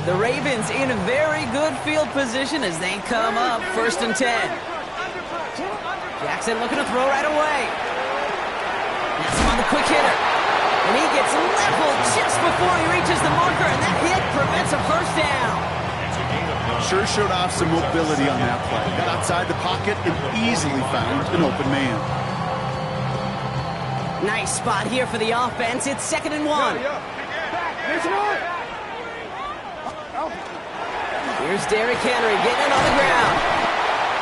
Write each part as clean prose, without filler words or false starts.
The Ravens in very good field position as they come up 1st and 10. Jackson looking to throw right away. That's him on the quick hitter. And he gets leveled just before he reaches the marker, and that hit prevents a first down. Sure showed off some mobility on that play. Got outside the pocket and easily found an open man. Nice spot here for the offense. It's 2nd and 1. Here's Derrick Henry getting it on the ground.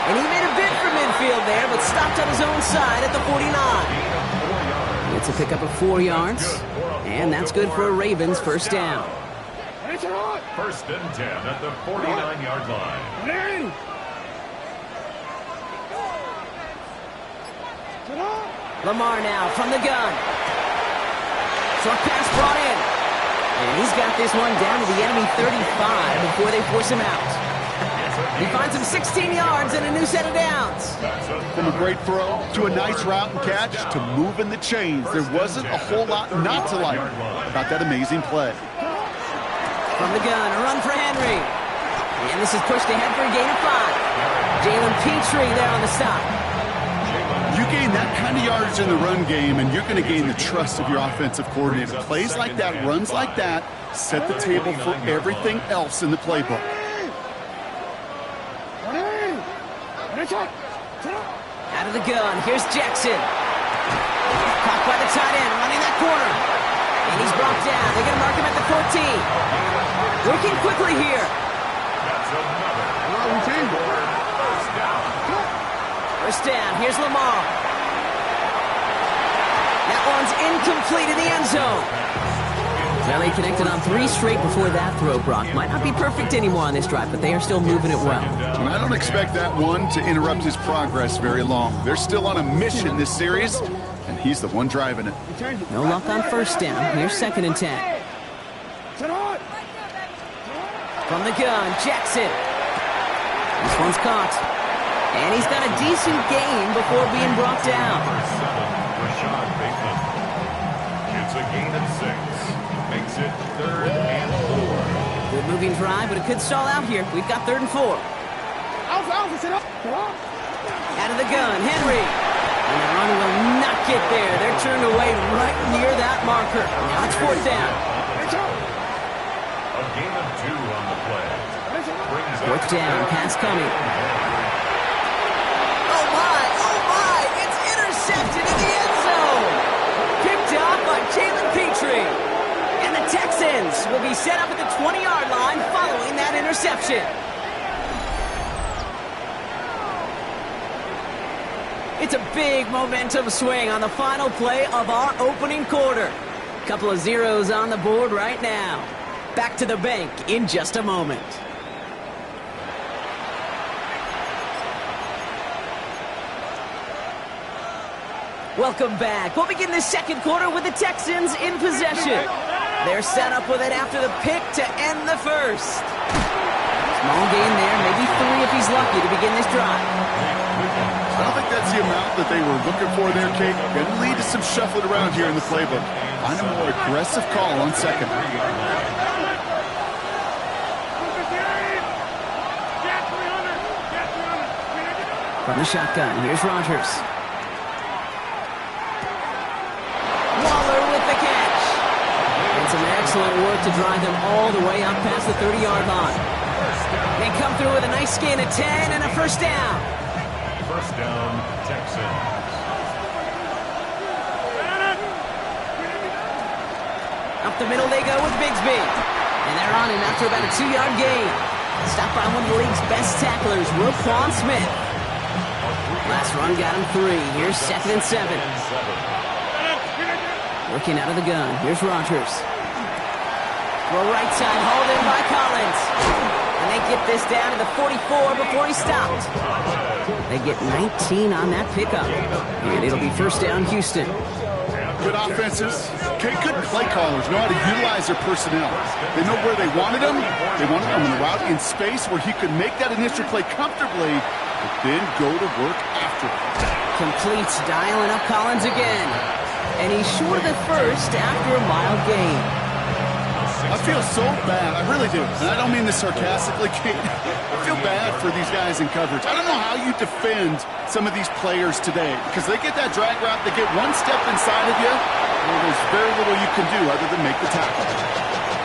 And he made a bid for midfield there, but stopped on his own side at the 49. It's a pickup of 4 yards, and that's good for a Ravens first down. 1st and 10 at the 49-yard line. Lamar now from the gun. Short pass brought in. And he's got this one down to the enemy 35 before they force him out. He finds him 16 yards and a new set of downs. From a great throw to a nice route and catch to moving the chains, there wasn't a whole lot not to like about that amazing play. From the gun, a run for Henry. And this is pushed ahead for a gain of 5. Jalen Petrie there on the stop. You gain that kind of yardage in the run game, and you're going to gain the trust of your offensive coordinator. Plays like that, runs like that, set the table for everything else in the playbook. Out of the gun, here's Jackson. Caught by the tight end, running that corner. And he's brought down. They're going to mark him at the 14. Working quickly here. First down, here's Lamar. That one's incomplete in the end zone. Well, they connected on 3 straight before that throw, Brock. Might not be perfect anymore on this drive, but they are still moving it well. And I don't expect that one to interrupt his progress very long. They're still on a mission this series, and he's the one driving it. No luck on first down. Here's 2nd and 10. From the gun, Jackson. This one's caught. And he's got a decent gain before being brought down. It's a gain of 6. Makes it 3rd and 4. Good moving drive, but it could stall out here. We've got 3rd and 4. Out of the gun, Henry. And the run will not get there. They're turned away right near that marker. Now it's 4th down. A gain of 2 on the play. 4th down, pass coming. It's intercepted in the end zone. Picked up by Jalen Petrie. And the Texans will be set up at the 20-yard line following that interception. It's a big momentum swing on the final play of our opening quarter. Couple of zeros on the board right now. Back to the bank in just a moment. Welcome back. We'll begin the second quarter with the Texans in possession. They're set up with it after the pick to end the first. Small gain there, maybe 3 if he's lucky to begin this drive. I don't think that's the amount that they were looking for there, Kate. Going to lead to some shuffling around here in the playbook. Find a more aggressive call on 2nd. From the shotgun, here's Rodgers. Some excellent work to drive them all the way up past the 30-yard line. They come through with a nice gain of 10 and a first down. First down, Texans. Up the middle they go with Bigsby. And they're on him after about a 2-yard gain. Stopped by one of the league's best tacklers, Roquan Smith. Last run got him 3. Here's 2nd and 7. Working out of the gun. Here's Rodgers. Throw right side, hauled in by Collins. And they get this down to the 44 before he stopped. They get 19 on that pickup. And it'll be first down, Houston. Good offenses. Good play callers know how to utilize their personnel. They know where they wanted them. They wanted them in the route in space where he could make that initial play comfortably, but then go to work after it. Completes, dialing up Collins again. And he's short of the first after a mild gain. I'll feel so bad. I really do. And I don't mean this sarcastically, Kate. I feel bad for these guys in coverage. I don't know how you defend some of these players today because they get that drag route, they get one step inside of you, and there's very little you can do other than make the tackle.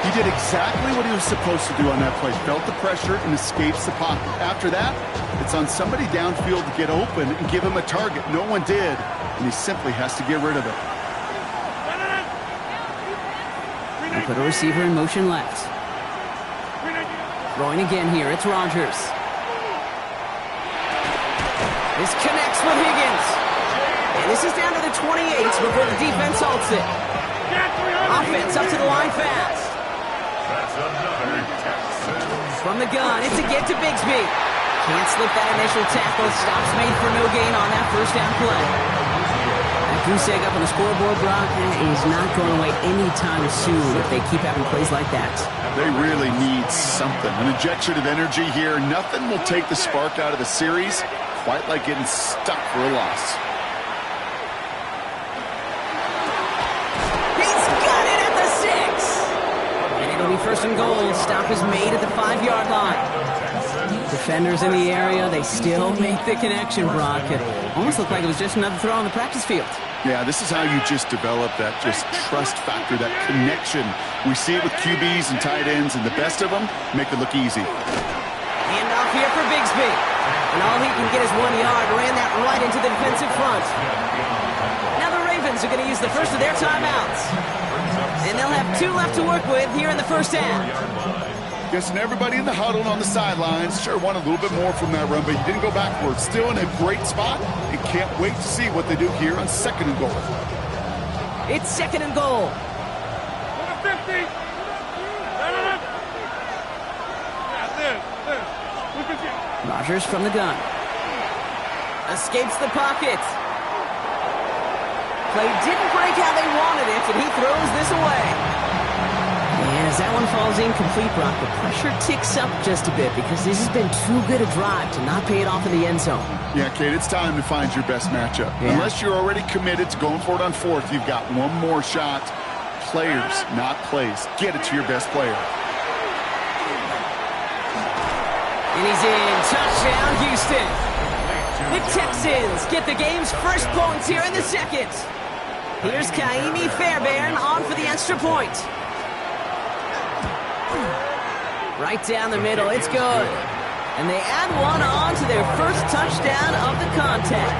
He did exactly what he was supposed to do on that play. Felt the pressure and escapes the pocket. After that, it's on somebody downfield to get open and give him a target. No one did, and he simply has to get rid of it. They put a receiver in motion left. Throwing again here, it's Rodgers. This connects with Higgins. And this is down to the 28s before the defense halts it. Offense up to the line fast. From the gun, it's a get to Bigsby. Can't slip that initial tackle. Stops made for no gain on that first down play. That goose egg up on the scoreboard, Brock, is not going away anytime soon if they keep having plays like that. They really need something. An injection of energy here. Nothing will take the spark out of the series quite like getting stuck for a loss. He's got it at the 6. And it'll be first and goal. Stop is made at the 5-yard line. Defenders in the area, they still make the connection, Brock. It almost looked like it was just another throw on the practice field. Yeah, this is how you just develop that just trust factor, that connection. We see it with QBs and tight ends, and the best of them make it look easy. Hand off here for Bigsby. And all he can get is 1 yard. Ran that right into the defensive front. Now the Ravens are going to use the first of their timeouts. And they'll have 2 left to work with here in the first half. Guessing everybody in the huddle and on the sidelines sure wanted a little bit more from that run, but he didn't go backwards. Still in a great spot, and can't wait to see what they do here on 2nd and goal. It's 2nd and goal. 50. Rodgers from the gun. Escapes the pocket. Play didn't break how they wanted it, and he throws this away. And as that one falls incomplete, Brock, the pressure ticks up just a bit because this has been too good a drive to not pay it off in the end zone. Yeah, Kate, it's time to find your best matchup. Yeah. Unless you're already committed to going for it on 4th, you've got one more shot. Players, not plays. Get it to your best player. And he's in. Touchdown, Houston. The Texans get the game's first points here in the 2nd. Here's Kaimi Fairbairn on for the extra point. Right down the middle, it's good. And they add one on to their first touchdown of the contest.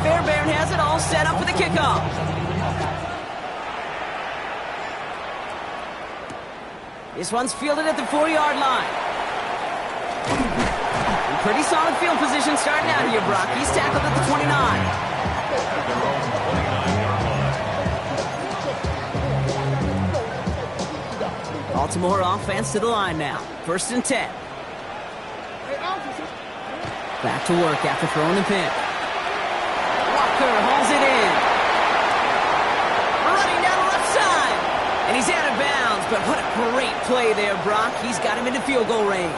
Fairbairn has it all set up for the kickoff. This one's fielded at the 4-yard line. Pretty solid field position starting out here, Brock. He's tackled at the 29. Baltimore offense to the line now. 1st and 10. Back to work after throwing the pick. Walker hauls it in. Running down the left side. And he's out of bounds, but what a great play there, Brock. He's got him into field goal range.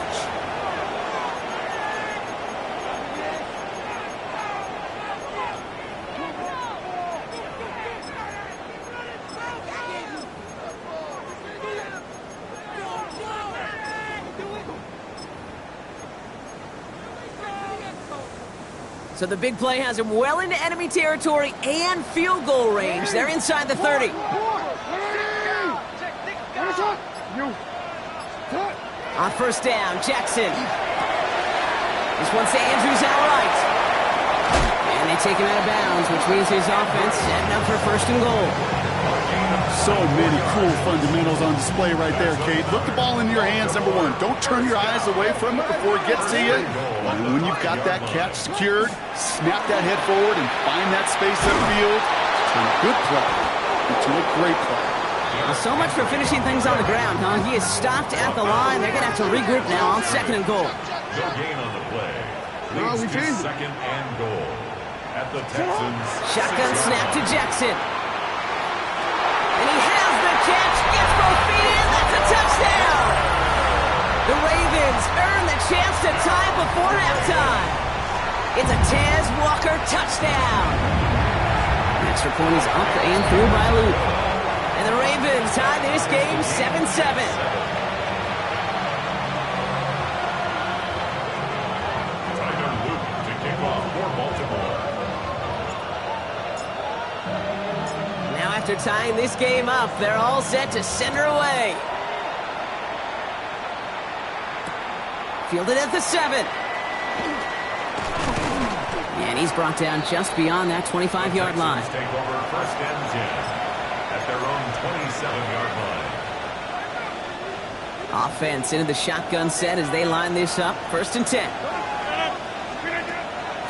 So the big play has him well into enemy territory and field goal range. They're inside the 30. On 1st down, Jackson. This one's to Andrews outright. And they take him out of bounds, which means his offense setting up for 1st and goal. So many cool fundamentals on display right there, Kate. Look the ball into your hands, number 1. Don't turn your eyes away from it before it gets to you. And when you've got that catch secured, snap that head forward and find that space upfield. Turn a good play into a great play. Well, so much for finishing things on the ground, huh? He is stopped at the line. They're going to have to regroup now on 2nd and goal. No gain on the play. Leads to 2nd and goal at the Texans. Shotgun snap to Jackson. And he has the catch, gets both feet in, that's a touchdown! The Ravens earn the chance to tie before halftime. It's a Tez Walker touchdown. Extra point is up and through by Luke. And the Ravens tie this game 7-7. Tyler Luke to kick off for Baltimore. Now after tying this game up, they're all set to send her away. Fielded at the 7. And he's brought down just beyond that 25-yard line. Take over first and 10 at their own 27-yard line. Offense into the shotgun set as they line this up. First and 10.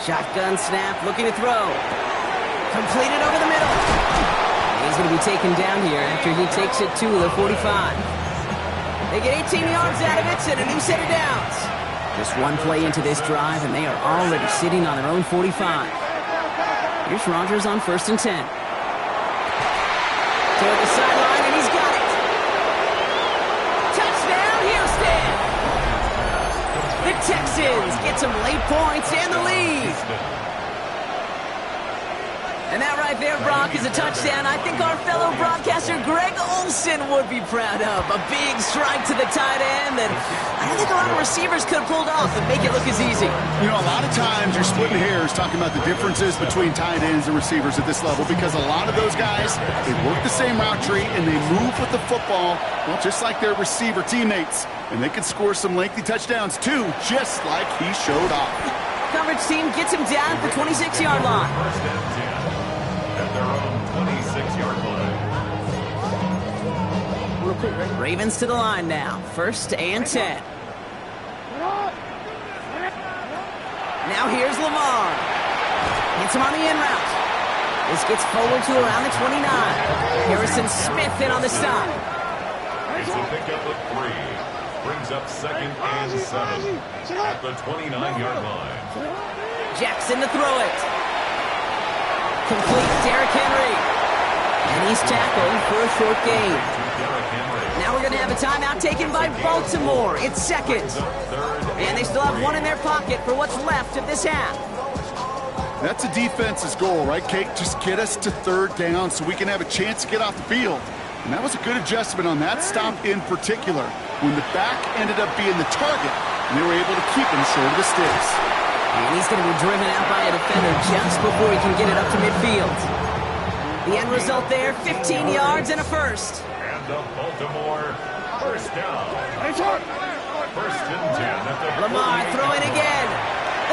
Shotgun snap, looking to throw. Completed over the middle. And he's going to be taken down here after he takes it to the 45. They get 18 yards out of it and a new set of downs. Just one play into this drive, and they are already sitting on their own 45. Here's Rodgers on first and 10. Toward the sideline, and he's got it. Touchdown, Houston! The Texans get some late points and the lead. And that right there, Brock, is a touchdown I think our fellow broadcaster Greg Olsen would be proud of. A big strike to the tight end that I don't think a lot of receivers could have pulled off and make it look as easy. You know, a lot of times you're splitting hairs talking about the differences between tight ends and receivers at this level because a lot of those guys, they work the same route tree and they move with the football, well, just like their receiver teammates. And they can score some lengthy touchdowns, too, just like he showed off. Coverage team gets him down at the 26-yard line. First and 10 at their own 26-yard line. Ravens to the line now. First and 10. Now here's Lamar. Hits him on the in route. This gets forward to around the 29. Harrison Smith in on the stop. It's a pickup of 3. Brings up second and 7 at the 29-yard line. Jackson to throw it. Complete, Derrick Henry. And he's tackled for a short gain. Now we're going to have a timeout taken by Baltimore. It's second. And they still have one in their pocket for what's left of this half. That's a defense's goal, right, Kate? Just get us to third down so we can have a chance to get off the field. And that was a good adjustment on that stop in particular, when the back ended up being the target, and they were able to keep him short of the sticks. And he's going to be driven out by a defender just before he can get it up to midfield. The end result there, 15 yards and a first. And the Baltimore first down. First and 10 at the Lamar throwing again.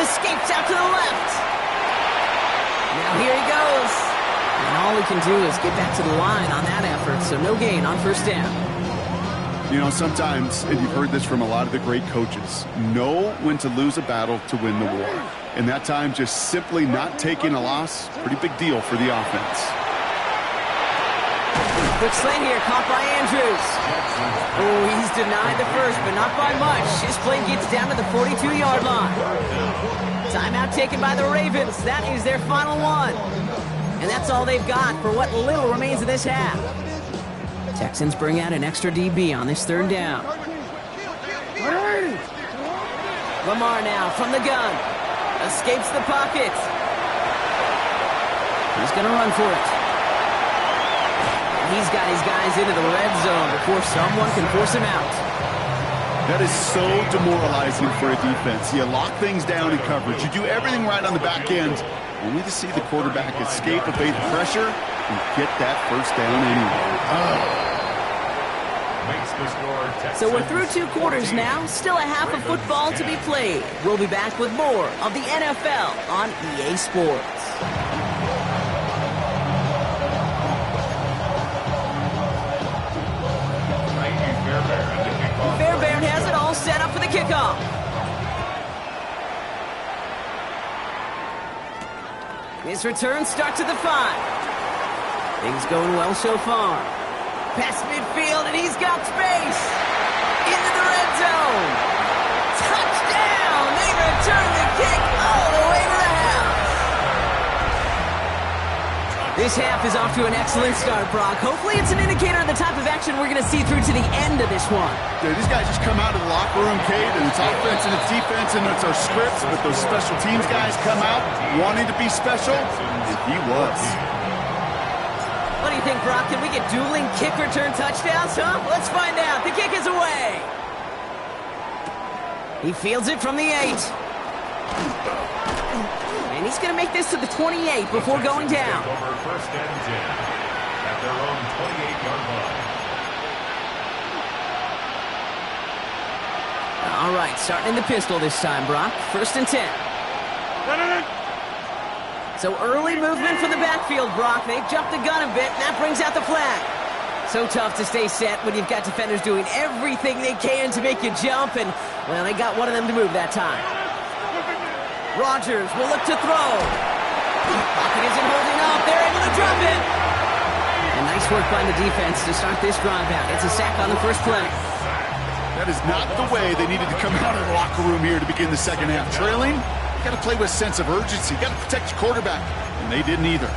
Escapes out to the left. Now here he goes. And all he can do is get back to the line on that effort, so no gain on first down. You know, sometimes, and you've heard this from a lot of the great coaches, know when to lose a battle to win the war. And that time, just simply not taking a loss, pretty big deal for the offense. Quick slant here, caught by Andrews. Oh, he's denied the first, but not by much. His play gets down to the 42-yard line. Timeout taken by the Ravens. That is their final one. And that's all they've got for what little remains of this half. Texans bring out an extra DB on this third down. Lamar now from the gun. Escapes the pocket. He's going to run for it. He's got his guys into the red zone before someone can force him out. That is so demoralizing for a defense. You lock things down in coverage. You do everything right on the back end, only to see the quarterback escape, evade the pressure, and get that first down anyway. So we're through 2 quarters now. Still a half of football to be played. We'll be back with more of the NFL on EA Sports. Fairbairn has it all set up for the kickoff. His return starts at the 5. Things going well so far. Past midfield, and he's got space. Into the red zone. Touchdown! They return the kick all the way to the house. This half is off to an excellent start, Brock. Hopefully it's an indicator of the type of action we're going to see through to the end of this one. Dude, these guys just come out of the locker room, Kate, and it's offense and it's defense and it's our scripts, but those special teams guys come out wanting to be special, and he was. think, Brock? Can we get dueling kick return touchdowns, huh? Let's find out. The kick is away. He fields it from the 8. And he's going to make this to the 28 before going down. Over first and 10 at their own 28-yard line. All right, starting in the pistol this time, Brock. First and 10. So early movement from the backfield, Brock. They've jumped the gun a bit, and that brings out the flag. So tough to stay set when you've got defenders doing everything they can to make you jump, and, well, they got one of them to move that time. Rodgers will look to throw. Pocket isn't holding up. They're able to drop it. And nice work by the defense to start this drive out. It's a sack on the first play. That is not the way they needed to come out of the locker room here to begin the second half. Trailing, you got to play with a sense of urgency. You got to protect your quarterback, and they didn't either.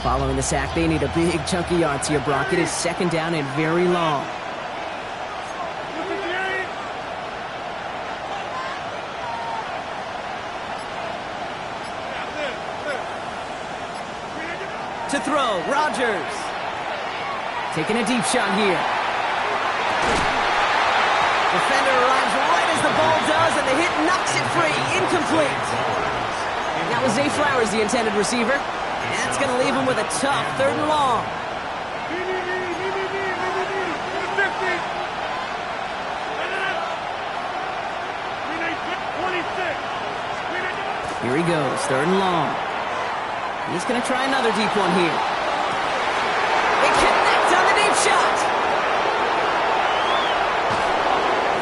Following the sack, they need a big chunk of yards here, Brock. It is second down and very long. To throw, Rodgers. Taking a deep shot here. Defender arrives right as the ball does, and the hit knocks it free. Incomplete. That was Zay Flowers, the intended receiver. That's going to leave him with a tough third and long. Here he goes, third and long. He's going to try another deep one here. They connect on the deep shot.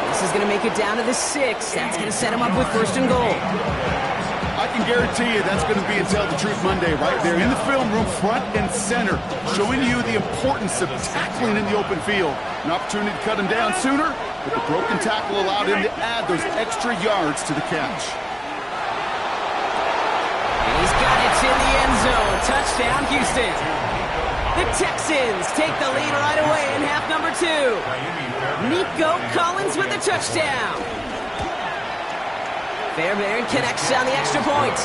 This is going to make it down to the 6. That's going to set him up with first and goal. I can guarantee you that's going to be in Tell the Truth Monday right there in the film room, front and center, showing you the importance of tackling in the open field. An opportunity to cut him down sooner, but the broken tackle allowed him to add those extra yards to the catch. And he's got it in the end zone. Touchdown, Houston. The Texans take the lead right away in half number 2. Nico Collins with the touchdown. Fairbairn connects on the extra point.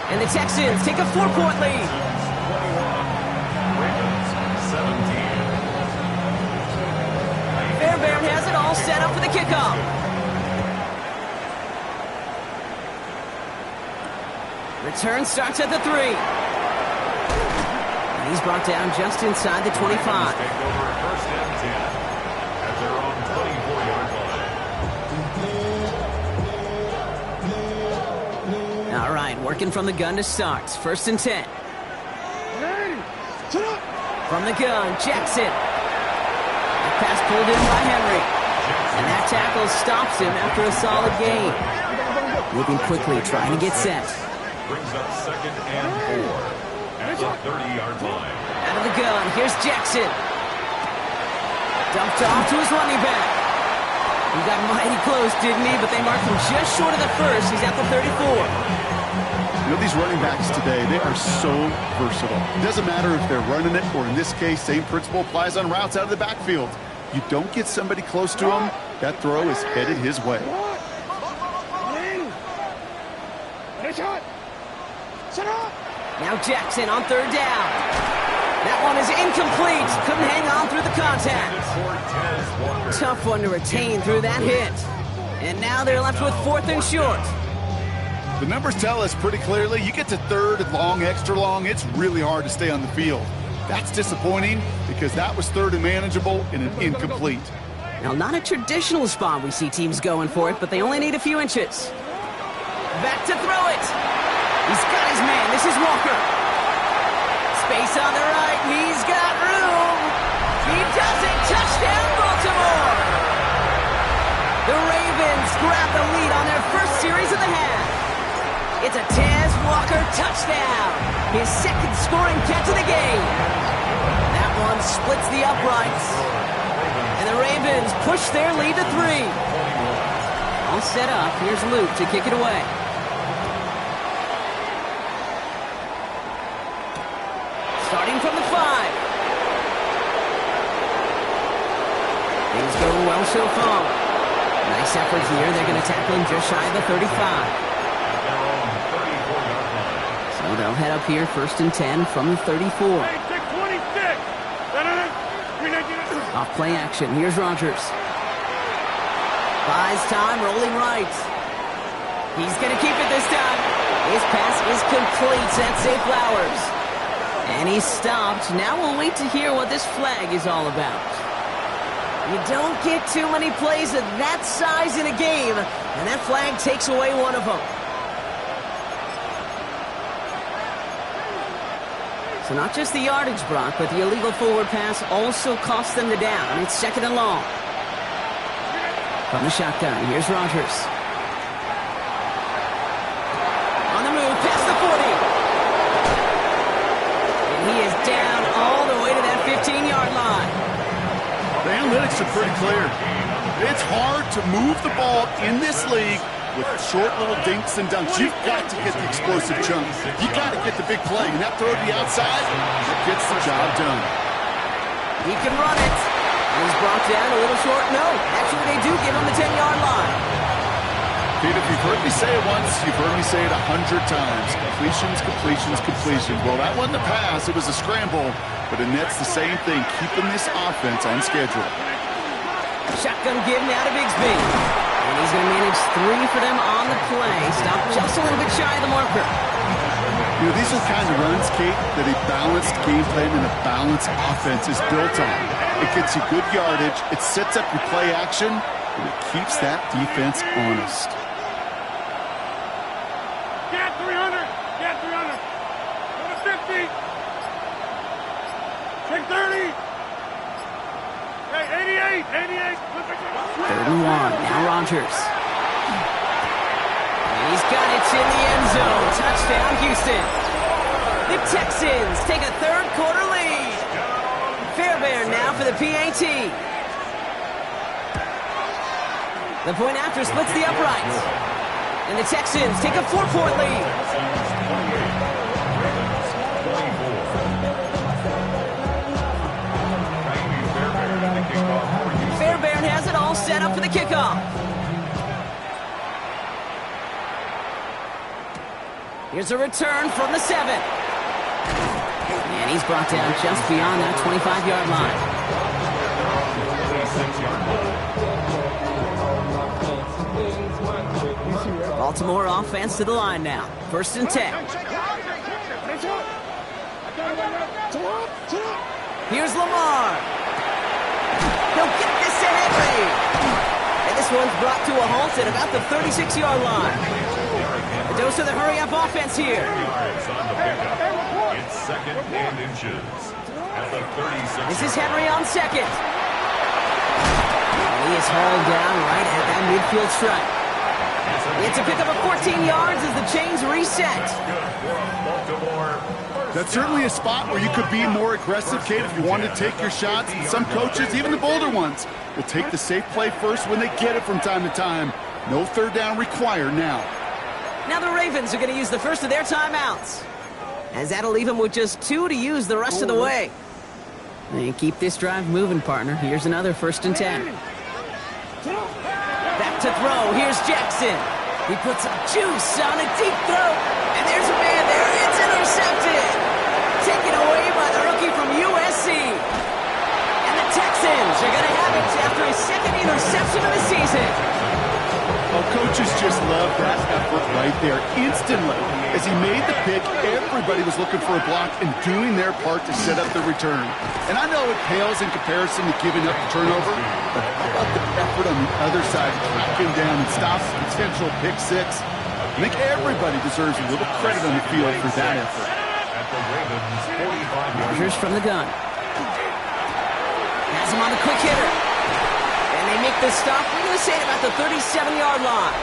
And the Texans take a 4-point lead. Fairbairn has it all set up for the kickoff. Return starts at the 3. And he's brought down just inside the 25. Take over first and 10 at their own 24-yard line. All right, working from the gun to start. First and 10. From the gun, Jackson. The pass pulled in by Henry. And that tackle stops him after a solid gain. Moving quickly, trying to get set. Brings up second and 4 at the 30-yard line. Out of the gun, here's Jackson. Dumped off to his running back. He got mighty close, didn't he? But they marked him just short of the first. He's at the 34. You know, these running backs today, they are so versatile. It doesn't matter if they're running it, or in this case, same principle applies on routes out of the backfield. You don't get somebody close to him, that throw is headed his way. Now Jackson on third down. That one is incomplete. Couldn't hang on through the contact. Tough one to retain through that hit. And now they're left with fourth and short. The numbers tell us pretty clearly, you get to third and long, extra long, it's really hard to stay on the field. That's disappointing because that was third and manageable and an incomplete. Now, not a traditional spot we see teams going for it, but they only need a few inches. Back to throw it. He's got his man. This is Walker. Space on the right. He's got room. He does it. Touchdown, Baltimore. The Ravens grab the lead on their first series of the half. It's a Taz Walker touchdown. His second scoring catch of the game. That one splits the uprights. And the Ravens push their lead to 3. All set up. Here's Luke to kick it away. Starting from the 5. Things go well so far. Nice effort here. They're going to tackle him just shy of the 35. So they'll head up here, 1st and 10 from the 34. Off play action. Here's Rodgers. Buys time, rolling right. He's going to keep it this time. His pass is complete. That's Zay Flowers. And he's stopped. Now we'll wait to hear what this flag is all about. You don't get too many plays of that size in a game, and that flag takes away one of them. So not just the yardage, Brock, but the illegal forward pass also cost them the down. It's 2nd and long. From the shotgun, here's Rodgers. On the move, past the 40. And he is down all the way to that 15-yard line. The analytics are pretty clear. It's hard to move the ball in this league with short little dinks and dunks. You've got to get the explosive chunks. You've got to get the big play. And that throw to the outside, that gets the job done. He can run it. And he's brought down a little short. No, actually they do give him the 10-yard line. Pete, if you've heard me say it once, you've heard me say it 100 times. Completions, completions, completions. Well, that wasn't a pass. It was a scramble. But it nets the same thing, keeping this offense on schedule. Shotgun give now to Bigsby. And he's going to manage 3 for them on the play. Stop just a little bit shy of the marker. You know, these are the kind of runs, Kate, that a balanced game plan and a balanced offense is built on. It gets you good yardage, it sets up your play action, and it keeps that defense honest. Get 300! Get 300! Go to 50! Take 30! Hey, 88! 88! 3rd and 1. Now Rodgers. And he's got it in the end zone. Touchdown, Houston. The Texans take a 3rd quarter lead. Fairbairn now for the PAT. The point after splits the uprights. And the Texans take a 4-point lead. Fairbairn has it all set up for the kickoff. Here's a return from the 7. And he's brought down just beyond that 25-yard line. Baltimore offense to the line now. 1st and 10. Here's Lamar. He'll get this to Henry. And this one's brought to a halt at about the 36-yard line. A dose of the hurry-up offense here. It's 2nd and inches at the 36. This is Henry on 2nd. And he is hauled down right at that midfield stripe. It's a pickup of 14 yards as the chains reset. That's certainly a spot where you could be more aggressive, Kate, if you wanted to take your shots. And some coaches, even the bolder ones, will take the safe play first when they get it from time to time. No 3rd down required now. Now the Ravens are going to use the first of their timeouts, as that'll leave them with just 2 to use the rest of the way. And keep this drive moving, partner. Here's another 1st and 10. Back to throw. Here's Jackson. He puts some juice on a deep throw. And there's a man there. It's intercepted. Taken away by the rookie from USC. And the Texans are going to have it after his 2nd interception of the season. Well, coaches just love that effort right there. Instantly, as he made the pick, everybody was looking for a block and doing their part to set up the return. And I know it pales in comparison to giving up the turnover, but how about the effort on the other side to track him down and stop the potential pick 6? I think everybody deserves a little credit on the field for that effort. Rodgers from the gun. Has him on the quick hitter. And they make the stop, we're going to say, about the 37-yard line.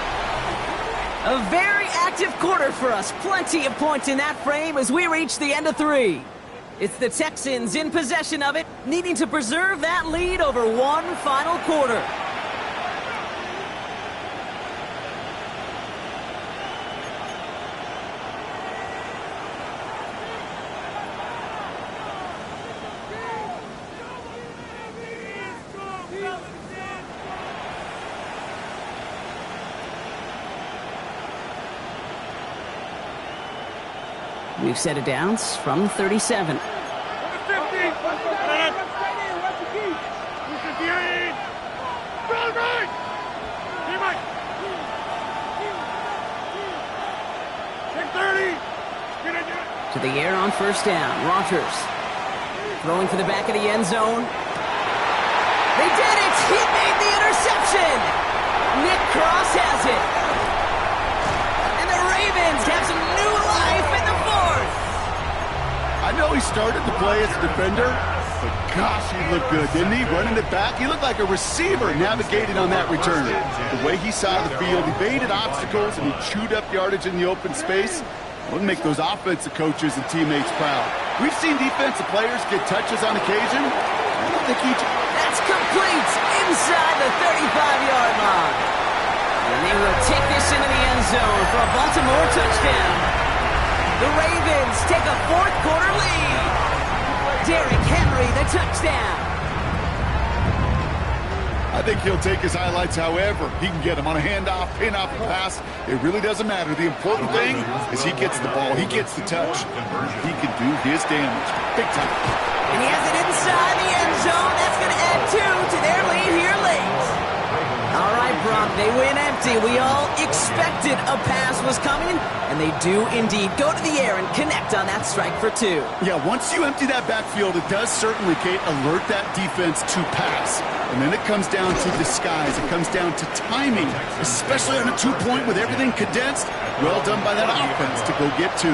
A very active quarter for us. Plenty of points in that frame as we reach the end of 3. It's the Texans in possession of it, needing to preserve that lead over one final quarter. We've set it down from 37. To the air on first down. Rogers throwing for the back of the end zone. They did it! He made the interception! Nick Cross has it. And the Ravens have some new life in the fourth. I know he started the play as a defender, but gosh, he looked good, didn't he? Running it back, he looked like a receiver navigating on that return. The way he saw the field, he baited obstacles, and he chewed up yardage in the open space. Wouldn't make those offensive coaches and teammates proud. We've seen defensive players get touches on occasion. I don't think he... That's complete inside the 35-yard line. And they will take this into the end zone for a Baltimore touchdown. The Ravens take a fourth-quarter lead. Derrick Henry, the touchdown. I think he'll take his highlights however he can get them on a handoff, pin off, a pass. It really doesn't matter. The important thing is he gets the ball. He gets the touch. He can do his damage. Big time. And he has it inside the end zone. That's going to add 2 to their lead here late. All right, Brock, they win empty. We all expected a pass was coming, and they do indeed go to the air and connect on that strike for 2. Yeah, once you empty that backfield, it does certainly, Kate, alert that defense to pass. And then it comes down to disguise. It comes down to timing, especially on a 2-point with everything condensed. Well done by that offense to go get 2.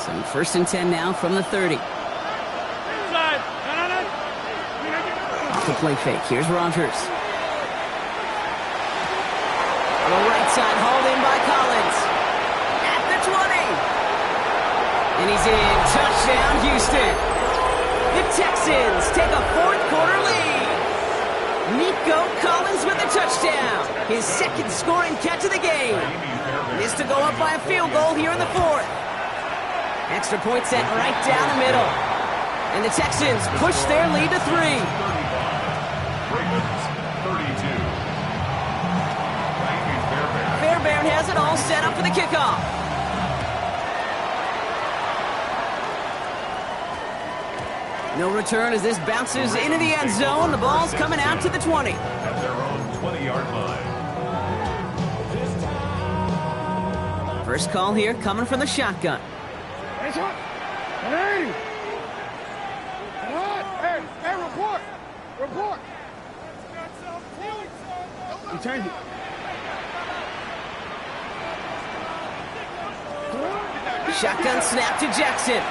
So first and 10 now from the 30. Off the play fake. Here's Rogers. On the right side, hauled in by Collins. At the 20. And he's in. Touchdown, Houston. The Texans take a fourth-quarter lead. Nico Collins with a touchdown. His second scoring catch of the game. This to go up by a field goal here in the fourth. Extra point set right down the middle. And the Texans push their lead to 3. Ravens 32. Fairbairn has it all set up for the kickoff. No return as this bounces into the end zone. The ball's coming out to the 20. At their own 20-yard line. First call here coming from the shotgun. Hey, report. You change it. Shotgun snap to Jackson.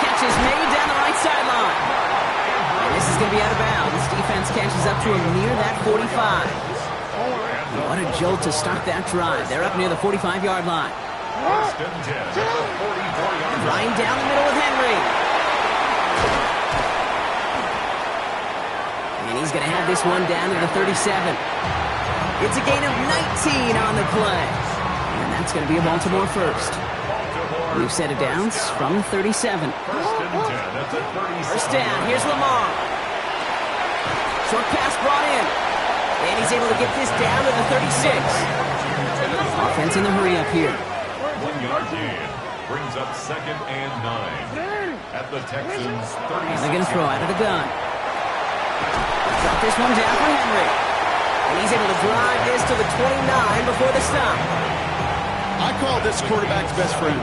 Catch is made down the right sideline. And this is going to be out of bounds. This defense catches up to him near that 45. What a jolt to start that drive. They're up near the 45-yard line. First and 10 at the 44-yard line. Right down the middle with Henry. And he's going to have this one down to the 37. It's a gain of 19 on the play. And that's going to be a Baltimore first. We've set it down from 37. First and 10 at the 37. First down. Here's Lamar. Short pass brought in. And he's able to get this down to the 36. Offense in the hurry up here. 1-yard gain brings up second and 9 at the Texans 36. They're going to throw out of the gun. Drop this one down for Henry. And he's able to drive this to the 29 before the stop. I call this quarterback's best friend.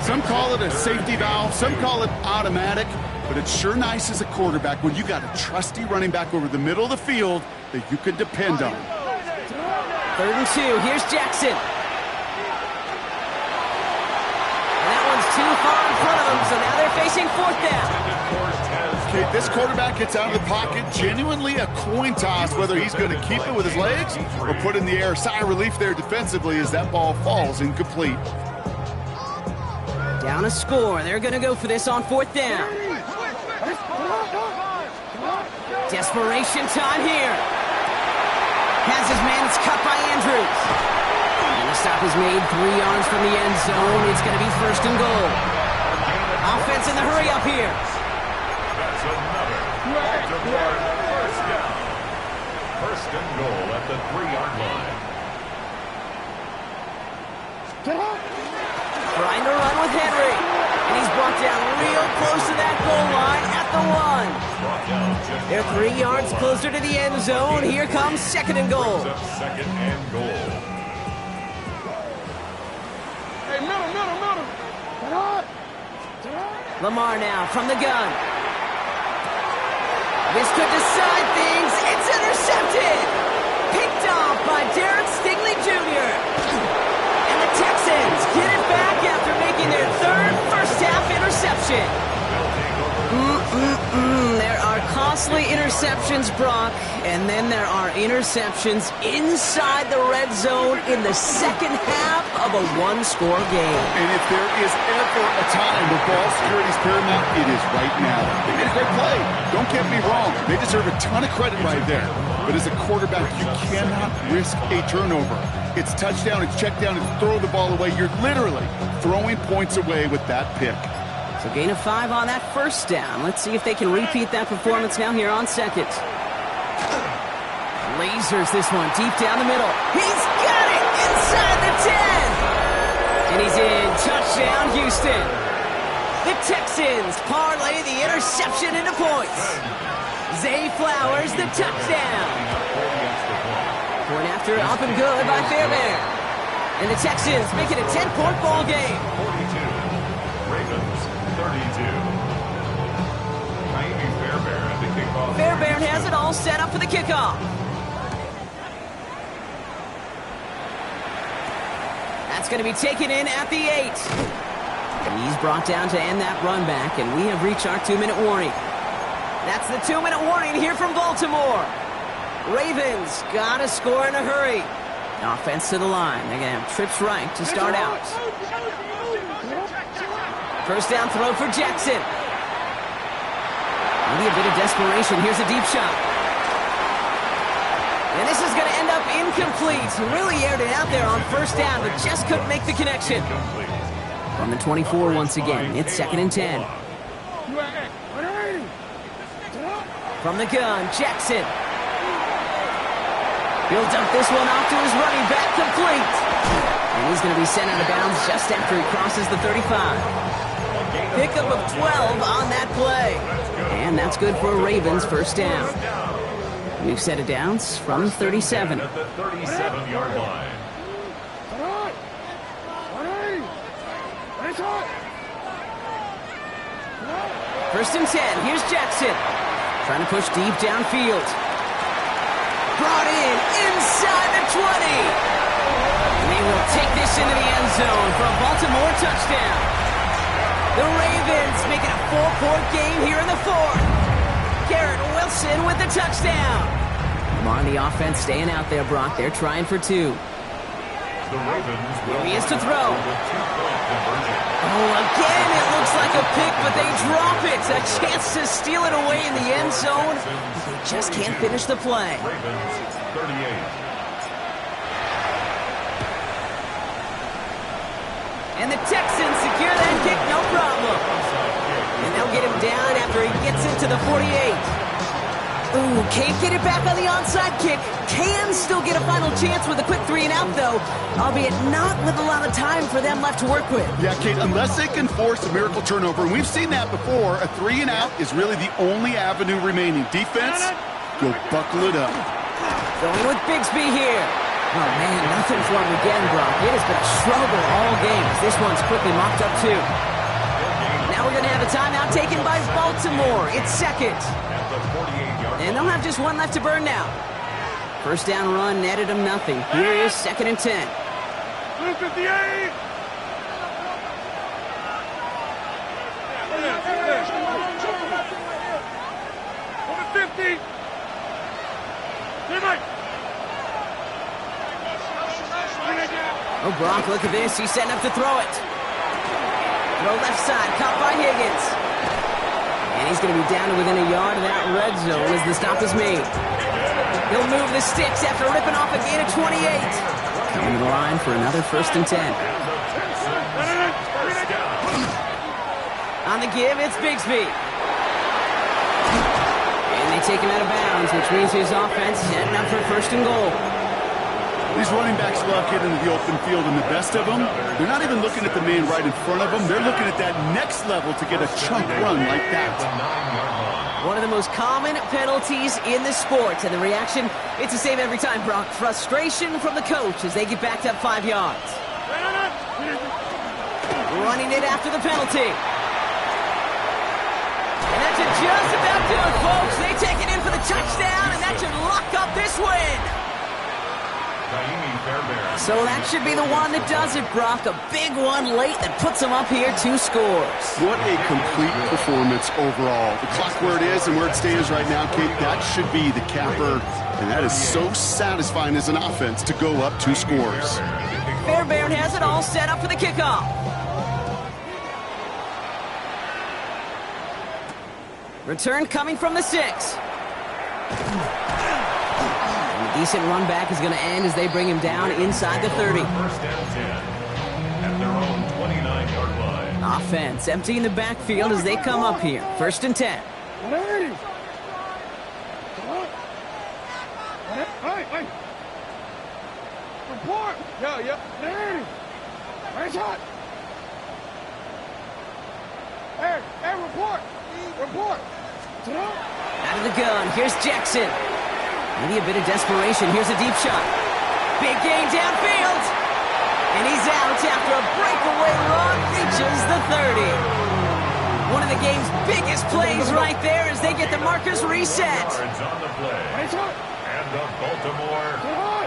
Some call it a safety valve, some call it automatic, but it's sure nice as a quarterback when you got a trusty running back over the middle of the field that you can depend on. 3rd and 2. Here's Jackson. And that one's too far in front of them, so now they're facing 4th down. Okay, this quarterback gets out of the pocket, genuinely a coin toss, whether he's going to keep it with his legs or put in the air. Sigh of relief there defensively as that ball falls incomplete. Down a score. They're going to go for this on 4th down. Desperation time here. Has his man. It's cut by Andrews. And the stop is made 3 yards from the end zone. It's going to be 1st and goal. Offense in the hurry up here. That's another First and goal at the 3-yard line. Trying to run with Henry. And he's brought down real close to that goal line at the 1. They're 3 yards closer to the end zone. Here comes second and goal. Second and goal. Hey, middle. Lamar now from the gun. This could decide things. It's intercepted. Picked off by Derek Stingley Jr. And the Texans get it back after making their third first-half interception. There are costly interceptions, Brock, and then there are interceptions inside the red zone in the second half of a one-score game. And if there is ever a time where ball security is paramount, it is right now. They made a great play. Don't get me wrong. They deserve a ton of credit right there. But as a quarterback, you cannot risk a turnover. It's touchdown, it's check down, it's throw the ball away. You're literally throwing points away with that pick. So gain of 5 on that first down. Let's see if they can repeat that performance now here on second. Lasers this one deep down the middle. He's got it inside the 10. And he's in. Touchdown, Houston. The Texans parlay the interception into points. Zay Flowers, the touchdown. Point after, up and good by Fairbairn. And the Texans make it a 10-point ball game. 42. Ravens 32. Miami Fairbairn at the kickoff. Fairbairn has it all set up for the kickoff. That's going to be taken in at the 8. He's brought down to end that run back, and we have reached our 2-minute warning. That's the 2-minute warning here from Baltimore. Ravens got to score in a hurry. Offense to the line. They're going to have trips right to start out. First down throw for Jackson. Maybe a bit of desperation. Here's a deep shot. And this is going to end up incomplete. Really aired it out there on first down, but just couldn't make the connection. From the 24 once again, it's 2nd and 10. From the gun, Jackson. He'll dump this one off to his running back, complete. And he's going to be sent out of bounds just after he crosses the 35. Pickup of 12 on that play. And that's good for a Ravens first down. We've set it down from 37. At the 37-yard line. First and 10. Here's Jackson. Trying to push deep downfield. Brought in inside the 20. And they will take this into the end zone for a Baltimore touchdown. The Ravens make it a 4-point game here in the 4th. Garrett Wilson with the touchdown. Come on, the offense staying out there, Brock. They're trying for 2. The Ravens will Here he is to throw. Oh, again, it looks like a pick, but they drop it. A chance to steal it away in the end zone. But they just can't finish the play. Ravens 38. And the Texans secure that kick, no problem. And they'll get him down after he gets into the 48. Ooh, can't get it back on the onside kick. Can still get a final chance with a quick 3-and-out, though, albeit not with a lot of time for them left to work with. Yeah, Kate, unless they can force a miracle turnover, and we've seen that before, a 3-and-out is really the only avenue remaining. Defense, go buckle it up. Going with Bigsby here. Oh, man, nothing for him again, Brock. It has been a struggle all game. This one's quickly mopped up, too. Now we're going to have a timeout taken by Baltimore. It's second. And they'll have just one left to burn now. First down run netted them nothing. Here is 2nd and 10. 58. Over 50. Oh, Brock, look at this. He's setting up to throw it. Throw left side, caught by Higgins. And he's going to be down to within a yard of that red zone as the stop is made. He'll move the sticks after ripping off a gain of 28. Coming to the line for another 1st and 10. On the give, it's Bigsby. And they take him out of bounds, which means his offense is heading up for first and goal. These running backs love getting into the open field, and the best of them, they're not even looking at the man right in front of them. They're looking at that next level to get a chunk run like that. One of the most common penalties in the sport, and the reaction, it's the same every time, Brock. Frustration from the coach as they get backed up 5 yards. Running it after the penalty. And that should just about do it, folks. They take it in for the touchdown, and that should lock up this win. So that should be the one that does it, Brock. A big one late that puts them up here 2 scores. What a complete performance overall. The clock where it is and where it stands right now, Kate, that should be the capper. And that is so satisfying as an offense to go up 2 scores. Fairbairn has it all set up for the kickoff. Return coming from the 6. Decent run back is going to end as they bring him down inside the 30. First and 10 at their own 29-yard line. Offense emptying the backfield as they come up here. First and 10. Report. Yeah. Right shot. Hey, report. Out of the gun. Here's Jackson. Maybe a bit of desperation. Here's a deep shot. Big gain downfield. And he's out after a breakaway run reaches the 30. One of the game's biggest plays right there as they get the markers reset. Yards on the play. And the Baltimore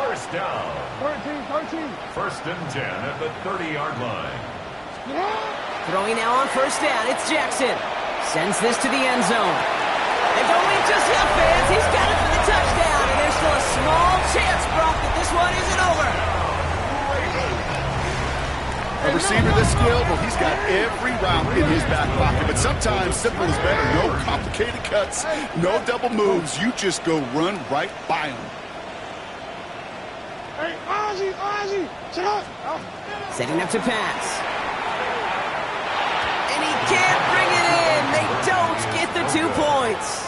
first down. 13. First and 10 at the 30-yard line. Throwing now on first down. It's Jackson. Sends this to the end zone. And going just enough fans. He's got it for the touchdown. And there's still a small chance, Brock, that this one isn't over. A receiver this skilled, well, he's got every route in his back pocket. But sometimes simple is better. No complicated cuts, no double moves. You just go run right by him. Hey, Ozzy, shut up. Setting up to pass. And he can't bring it in. They don't get the 2 points.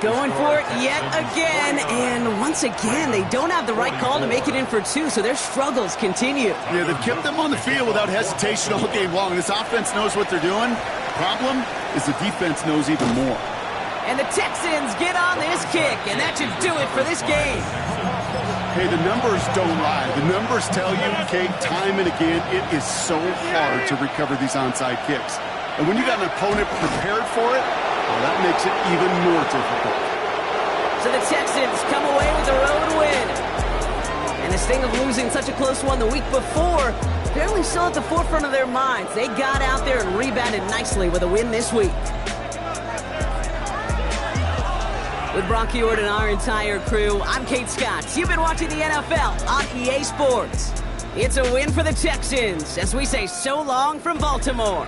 Going for it yet again. And once again, they don't have the right call to make it in for 2, so their struggles continue. Yeah, they've kept them on the field without hesitation all game long. And this offense knows what they're doing. Problem is the defense knows even more. And the Texans get on this kick, and that should do it for this game. Hey, the numbers don't lie. The numbers tell you, Kate, time and again, it is so hard to recover these onside kicks. And when you got an opponent prepared for it, well, that makes it even more difficult. So the Texans come away with a road win. And the sting of losing such a close one the week before, apparently still at the forefront of their minds. They got out there and rebounded nicely with a win this week. With Brock Ewart and our entire crew, I'm Kate Scott. You've been watching the NFL on EA Sports. It's a win for the Texans as we say so long from Baltimore.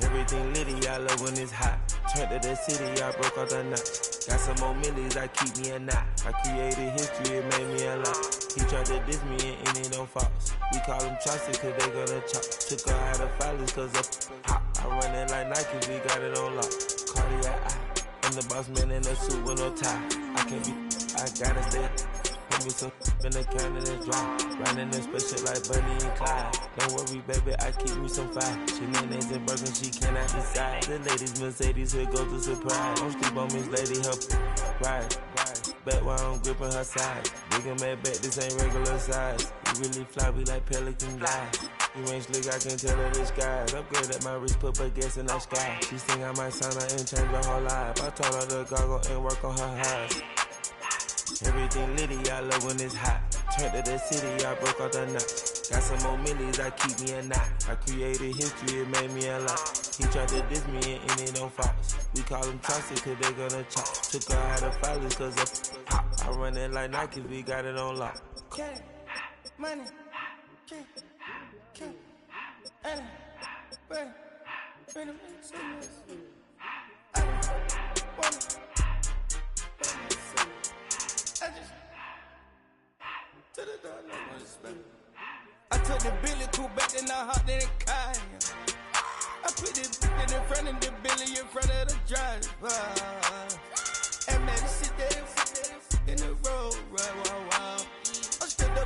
Everything litty, I love when it's hot. Turned to the city, I broke all the knots. Got some more millies, I keep me a knot. I created history, it made me a lot. He tried to diss me and it don't false. We call them Chaucer cause they gonna chop. Took her out of filers cause up hot. I run it like Nike, we got it on lock. Cardiac eye. I'm the boss man in a suit with no tie. I can't be, I gotta stay. Put me some in the can and it's dry. Riding in special like Bunny and Clyde. Don't worry, baby, I keep me some fire. She mayonnaise and burger, she cannot decide. The ladies, Mercedes, here goes the surprise. Don't sleep on Miss Lady, help ride. Back while I'm gripping her side. Big and mad back, this ain't regular size. You really fly, we like pelican glide. You ain't slick, I can tell her the skies. Upgrade at my wrist, put her gas in the sky. She think I might sign her and change her whole life. I told her to goggle and work on her eyes. Everything litty, I love when it's hot. Turned to the city, I broke all the knots. Got some more millies, I keep me a knot. I created history, it made me a lot. He tried to diss me and it don't false. We call them trusted cause they gonna chop. Took her out of filers cause of pop. I run it like Nike, we got it on lock. Cash, money, king, Anna, money, money, I took the Billy Cool back and I hopped in the car. I put it in front of the Billy in front of the driver. And man, sit there in the road, wow. I'm still up,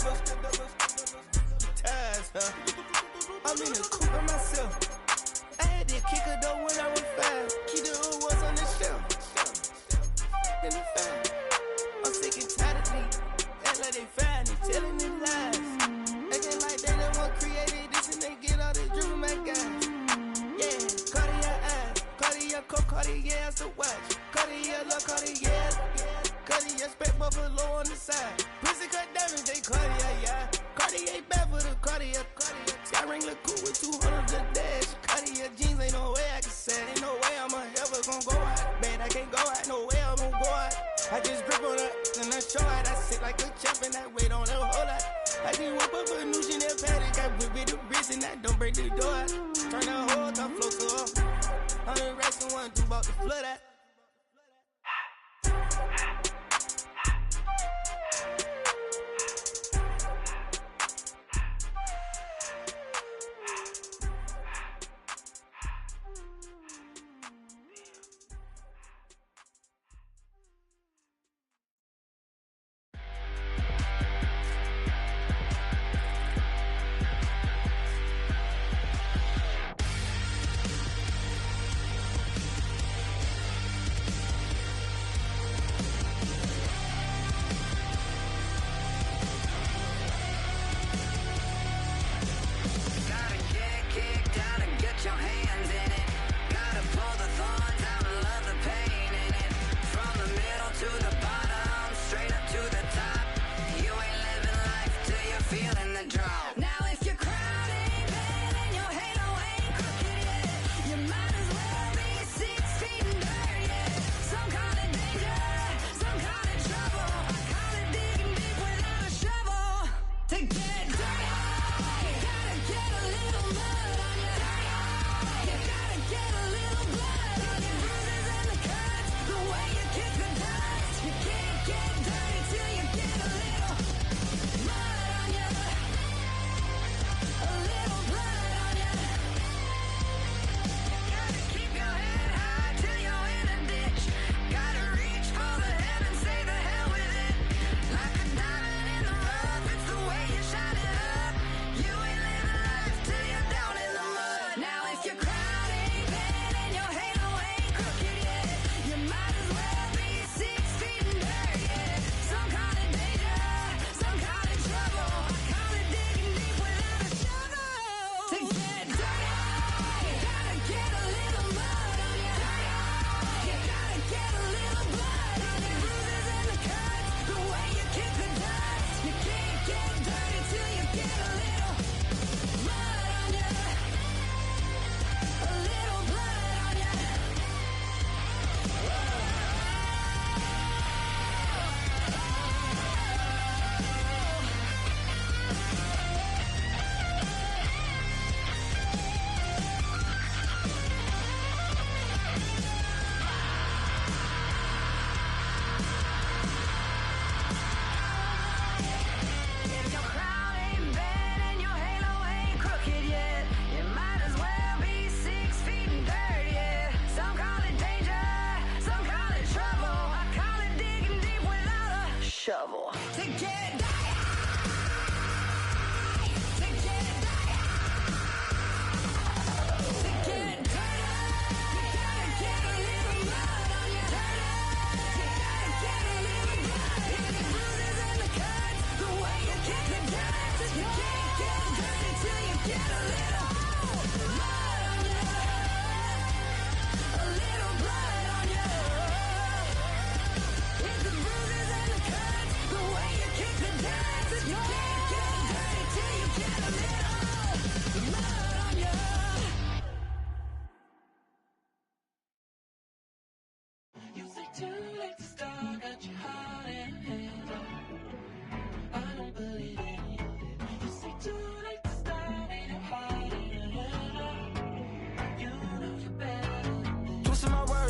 ties, huh? I'm in the coupe by myself. I had to kick her though when I was 5. Keep the old ones on the shelf. In the fan. I'm sick and tired of me. Act like they find it, telling them lies. Acting like they the one created this and they get all this driven my guys. Yeah, Cartier eyes, Cartier coat, Cartier as the watch. Cartier look, Cartier, Cartier spec buffalo on the side. Pussy cut diamonds, they Cartier, yeah. Cartier bad for the Cartier. Sky ring look cool with 200 the dash. Cartier jeans, ain't no way I can say. Ain't no way I'm ever gonna go out. Man, I can't go out, no way I'm gonna go out. I just grip on her and I show out. I sit like a champ and I wait on her whole lot. I just whip up a new Chanel paddock. I whip with the wrist and I don't break the door out. Turn the whole top flow to her. 100 racks and 1 2 about to flood out.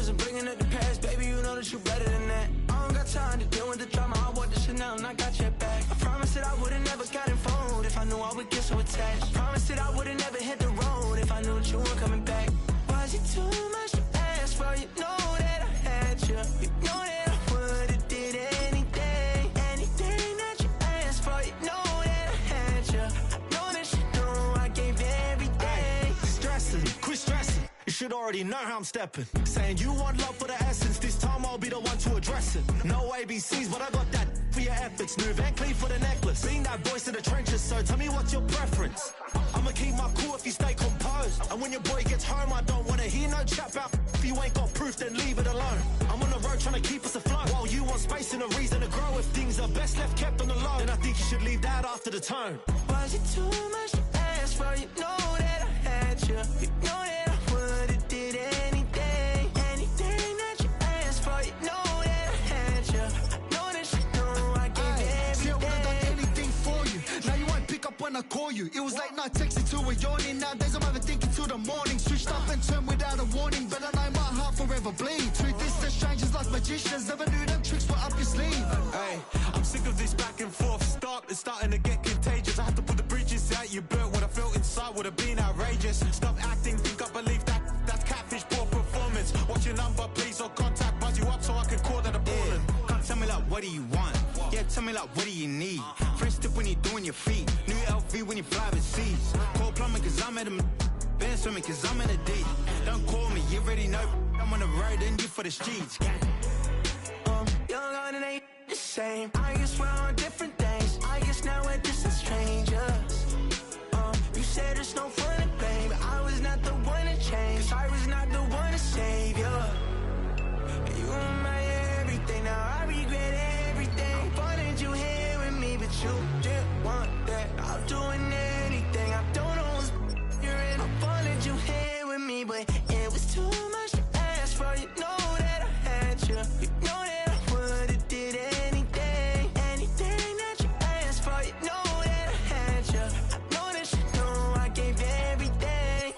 memories and bringing up the past. Baby, you know that you better than that. I don't got time to deal with the drama. I want the Chanel and I got your back. I promise that I would've never gotten phoned if I knew I would get so attached. I promise that I would've never hit the road if I knew that you weren't coming back. Was it too much to ask for? You know that I had you. You know that I would've did anything. Anything that you asked for. You know that I had you. I know that you know I gave everything. Stressing, quit stressing. You should already know how I'm stepping. Saying you want love for the essence. This time I'll be the one to address it. No ABCs, but I got that for your efforts. New Van Cleef for the necklace. Being that voice in the trenches, so tell me what's your preference. I'ma keep my cool if you stay composed. And when your boy gets home, I don't wanna hear no chat about if you ain't got proof, then leave it alone. I'm on the road trying to keep us afloat, while you want space and a reason to grow. If things are best left kept on the low, then I think you should leave that after the tone. Was it too much to ask for? You know that I had you. You know that I would've did anything. Anything that you asked for. You know that I had you. I know that you know I gave everything. See, I would've done anything for you. Now you won't pick up when I call you. It was late night texting till we're yawning. Nowadays I'm overthinking till the morning. Switched up and turned without a warning, but I know my heart forever bleeds. Truth is, the strangers like magicians. Never knew them tricks were up your sleeve. Hey, I'm sick of this back and forth. It's starting to get contagious. I have to put the bridges out you built. What I felt inside would have been outrageous. Stop acting, think I believe that. That's catfish, poor performance. What's your number, please, or contact. Buzz you up so I can call that a ballin'. Can't tell me like, what do you want? Yeah, tell me like, what do you need? Fresh tip when you're doing your feet. New LV when you fly overseas. Call plumbing cause I'm at a band swimming cause I'm in a D. Don't call me, you already know. I'm on the road and you for the streets. Young on and ain't the same. I guess we're on different things. I guess now we're distant strangers. You said it's no fun to blame, but I was not the one to change. 'Cause I was not the one to save you. You were my everything, now I regret everything. I wanted you here with me, but you didn't want that. I'm doing anything, I don't know what's you're in. I wanted you here with me, but it was too much to ask for. You know that I had you. You know that I would've did anything. Anything that you asked for. You know that I had you. I know that you know I gave everything.